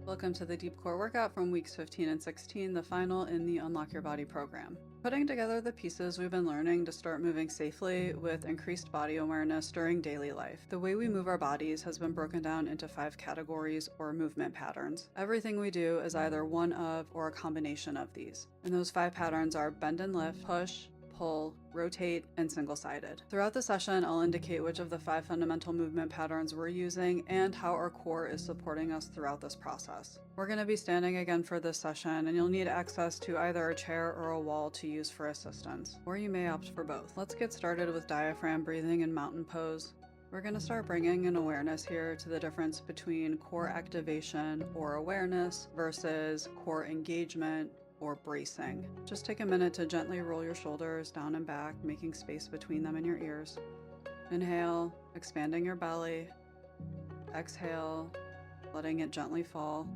Welcome to the Deep Core workout from weeks 15 and 16, the final in the Unlock Your Bautie program. Putting together the pieces we've been learning to start moving safely with increased body awareness during daily life. The way we move our bodies has been broken down into 5 categories or movement patterns. Everything we do is either one of or a combination of these. And those 5 patterns are bend and lift, push, pull, rotate, and single-sided. Throughout the session, I'll indicate which of the 5 fundamental movement patterns we're using and how our core is supporting us throughout this process. We're going to be standing again for this session, and you'll need access to either a chair or a wall to use for assistance, or you may opt for both. Let's get started with diaphragm breathing and mountain pose. We're going to start bringing an awareness here to the difference between core activation or awareness versus core engagement or bracing. Just take a minute to gently roll your shoulders down and back, making space between them and your ears. Inhale, expanding your belly. Exhale, letting it gently fall.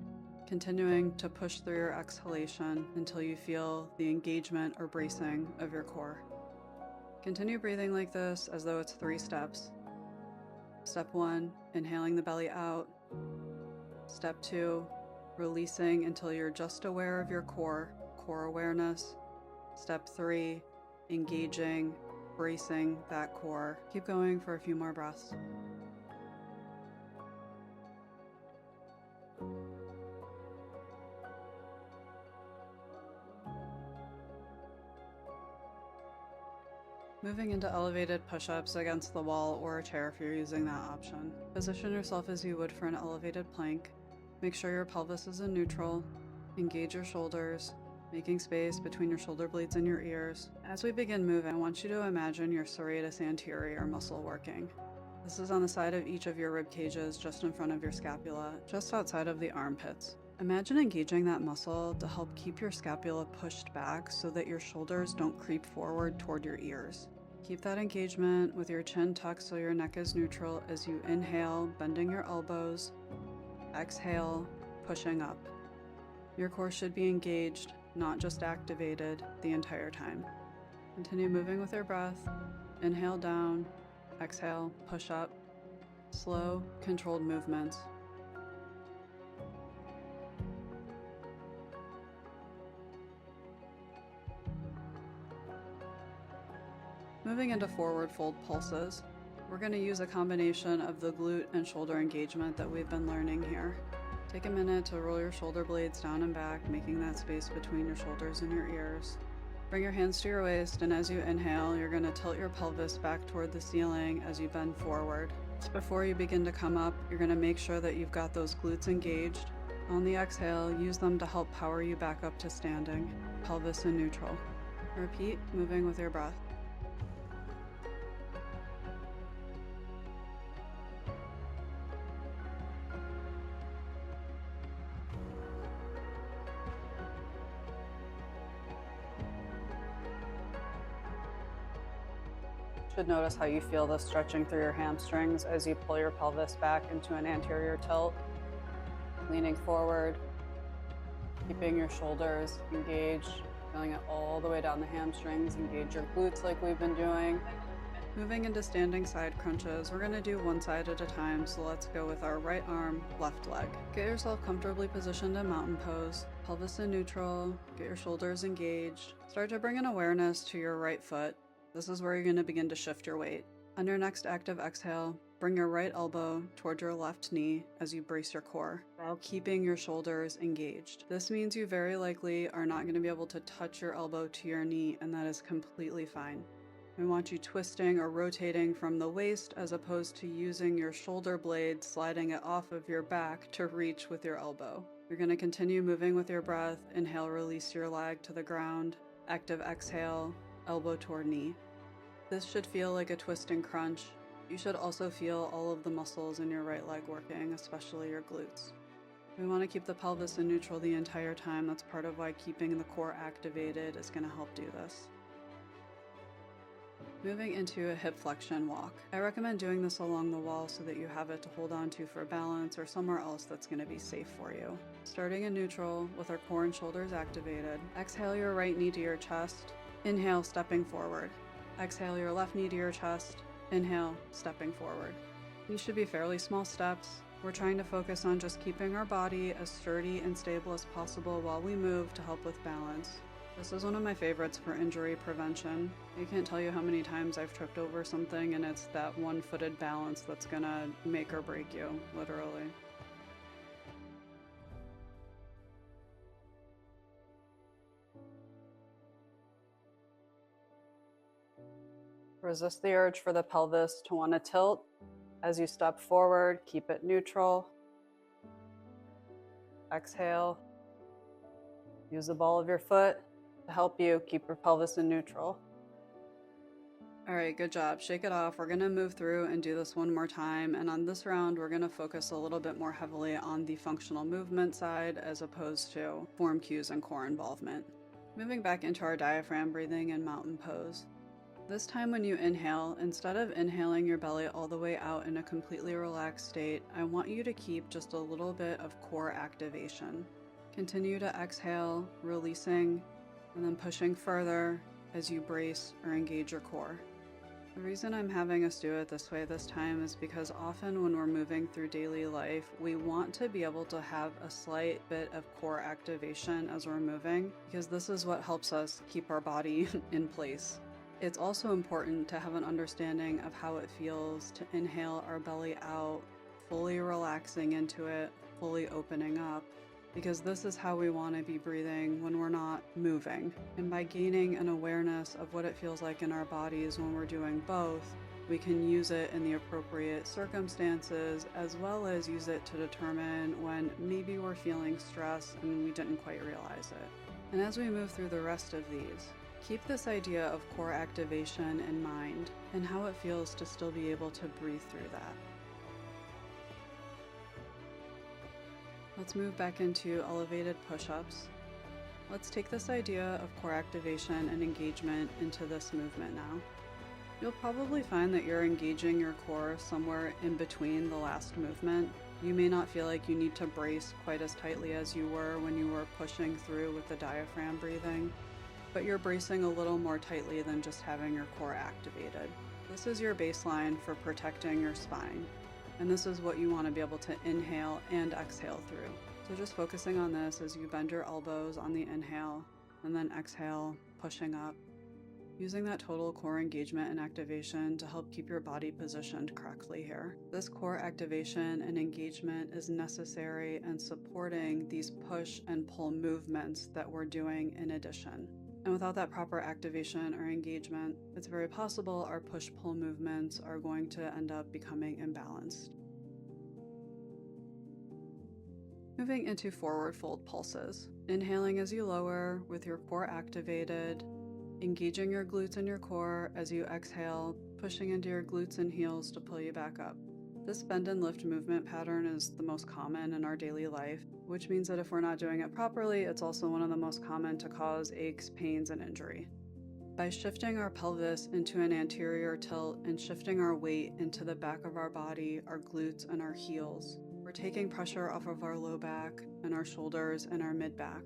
Continuing to push through your exhalation until you feel the engagement or bracing of your core. Continue breathing like this as though it's 3 steps. Step 1, inhaling the belly out. Step 2, releasing until you're just aware of your core awareness. Step 3, engaging, bracing that core. Keep going for a few more breaths. Moving into elevated push-ups against the wall or a chair if you're using that option. Position yourself as you would for an elevated plank. Make sure your pelvis is in neutral. Engage your shoulders, making space between your shoulder blades and your ears. As we begin moving, I want you to imagine your serratus anterior muscle working. This is on the side of each of your rib cages, just in front of your scapula, just outside of the armpits. Imagine engaging that muscle to help keep your scapula pushed back so that your shoulders don't creep forward toward your ears. Keep that engagement with your chin tucked so your neck is neutral as you inhale, bending your elbows. Exhale, pushing up. Your core should be engaged, not just activated, the entire time. Continue moving with your breath. Inhale down, exhale, push up. Slow, controlled movements. Moving into forward fold pulses. We're going to use a combination of the glute and shoulder engagement that we've been learning here. Take a minute to roll your shoulder blades down and back, making that space between your shoulders and your ears. Bring your hands to your waist, and as you inhale, you're going to tilt your pelvis back toward the ceiling as you bend forward. Before you begin to come up, you're going to make sure that you've got those glutes engaged. On the exhale, use them to help power you back up to standing, pelvis in neutral. Repeat, moving with your breath. Should notice how you feel this stretching through your hamstrings as you pull your pelvis back into an anterior tilt, leaning forward, keeping your shoulders engaged, feeling it all the way down the hamstrings. Engage your glutes like we've been doing. Moving into standing side crunches, we're going to do one side at a time, so let's go with our right arm, left leg. Get yourself comfortably positioned in mountain pose, pelvis in neutral, get your shoulders engaged. Start to bring an awareness to your right foot. This is where you're going to begin to shift your weight. On your next active exhale, bring your right elbow toward your left knee as you brace your core, while keeping your shoulders engaged. This means you very likely are not going to be able to touch your elbow to your knee, and that is completely fine. We want you twisting or rotating from the waist as opposed to using your shoulder blade, sliding it off of your back to reach with your elbow. You're going to continue moving with your breath. Inhale, release your leg to the ground. Active exhale, elbow toward knee. This should feel like a twist and crunch. You should also feel all of the muscles in your right leg working, especially your glutes. We want to keep the pelvis in neutral the entire time. That's part of why keeping the core activated is going to help do this. Moving into a hip flexion walk. I recommend doing this along the wall so that you have it to hold on to for balance or somewhere else that's going to be safe for you. Starting in neutral with our core and shoulders activated. Exhale your right knee to your chest. Inhale, stepping forward. Exhale your left knee to your chest. Inhale, stepping forward. These should be fairly small steps. We're trying to focus on just keeping our body as sturdy and stable as possible while we move to help with balance. This is one of my favorites for injury prevention. I can't tell you how many times I've tripped over something, and it's that one-footed balance that's gonna make or break you, literally. Resist the urge for the pelvis to want to tilt. As you step forward, keep it neutral. Exhale. Use the ball of your foot to help you keep your pelvis in neutral. All right, good job. Shake it off. We're going to move through and do this one more time. And on this round, we're going to focus a little bit more heavily on the functional movement side as opposed to form cues and core involvement. Moving back into our diaphragm breathing and mountain pose. This time when you inhale, instead of inhaling your belly all the way out in a completely relaxed state, I want you to keep just a little bit of core activation. Continue to exhale, releasing, and then pushing further as you brace or engage your core. The reason I'm having us do it this way this time is because often when we're moving through daily life, we want to be able to have a slight bit of core activation as we're moving, because this is what helps us keep our body in place. It's also important to have an understanding of how it feels to inhale our belly out, fully relaxing into it, fully opening up, because this is how we want to be breathing when we're not moving. And by gaining an awareness of what it feels like in our bodies when we're doing both, we can use it in the appropriate circumstances, as well as use it to determine when maybe we're feeling stress and we didn't quite realize it. And as we move through the rest of these, keep this idea of core activation in mind and how it feels to still be able to breathe through that. Let's move back into elevated push-ups. Let's take this idea of core activation and engagement into this movement now. You'll probably find that you're engaging your core somewhere in between the last movement. You may not feel like you need to brace quite as tightly as you were when you were pushing through with the diaphragm breathing, but you're bracing a little more tightly than just having your core activated. This is your baseline for protecting your spine, and this is what you want to be able to inhale and exhale through. So just focusing on this as you bend your elbows on the inhale, and then exhale, pushing up, using that total core engagement and activation to help keep your body positioned correctly here. This core activation and engagement is necessary and supporting these push and pull movements that we're doing in addition. And without that proper activation or engagement, it's very possible our push-pull movements are going to end up becoming imbalanced. Moving into forward fold pulses. Inhaling as you lower with your core activated, engaging your glutes and your core as you exhale, pushing into your glutes and heels to pull you back up. This bend and lift movement pattern is the most common in our daily life, which means that if we're not doing it properly, it's also one of the most common to cause aches, pains, and injury. By shifting our pelvis into an anterior tilt and shifting our weight into the back of our body, our glutes, and our heels, we're taking pressure off of our low back and our shoulders and our mid-back.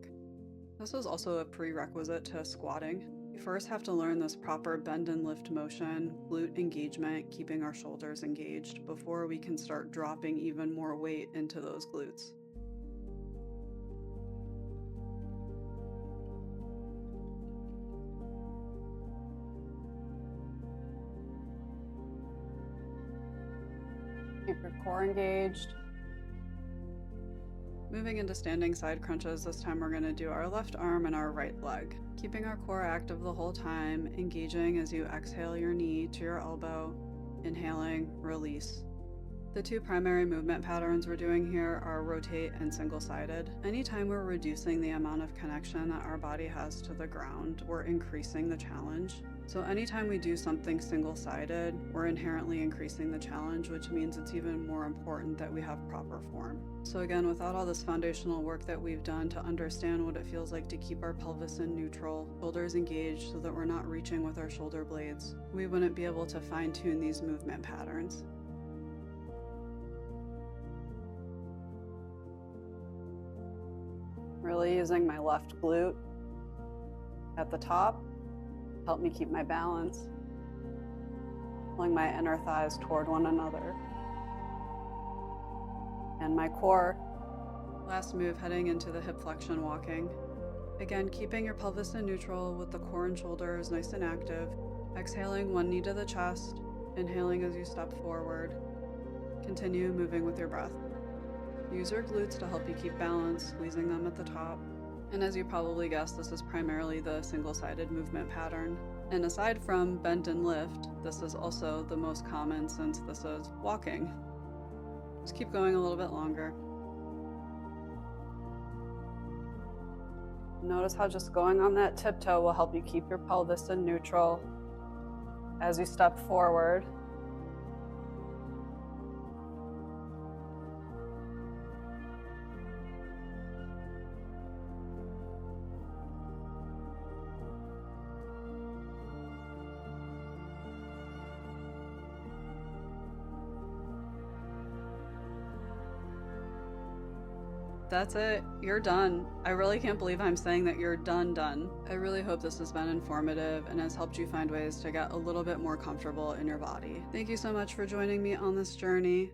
This is also a prerequisite to squatting. We first have to learn this proper bend and lift motion, glute engagement, keeping our shoulders engaged, before we can start dropping even more weight into those glutes. Keep your core engaged. Moving into standing side crunches, this time we're going to do our left arm and our right leg. Keeping our core active the whole time, engaging as you exhale your knee to your elbow, inhaling, release. The two primary movement patterns we're doing here are rotate and single-sided. Anytime we're reducing the amount of connection that our body has to the ground, we're increasing the challenge. So anytime we do something single-sided, we're inherently increasing the challenge, which means it's even more important that we have proper form. So again, without all this foundational work that we've done to understand what it feels like to keep our pelvis in neutral, shoulders engaged so that we're not reaching with our shoulder blades, we wouldn't be able to fine-tune these movement patterns. Really using my left glute at the top, help me keep my balance, pulling my inner thighs toward one another. and my core. Last move, heading into the hip flexion walking. Again, keeping your pelvis in neutral with the core and shoulders nice and active. Exhaling one knee to the chest, inhaling as you step forward. Continue moving with your breath. Use your glutes to help you keep balance, squeezing them at the top. And as you probably guessed, this is primarily the single-sided movement pattern. And aside from bend and lift, this is also the most common since this is walking. Just keep going a little bit longer. Notice how just going on that tiptoe will help you keep your pelvis in neutral as you step forward. That's it. You're done. I really can't believe I'm saying that you're done. I really hope this has been informative and has helped you find ways to get a little bit more comfortable in your body. Thank you so much for joining me on this journey.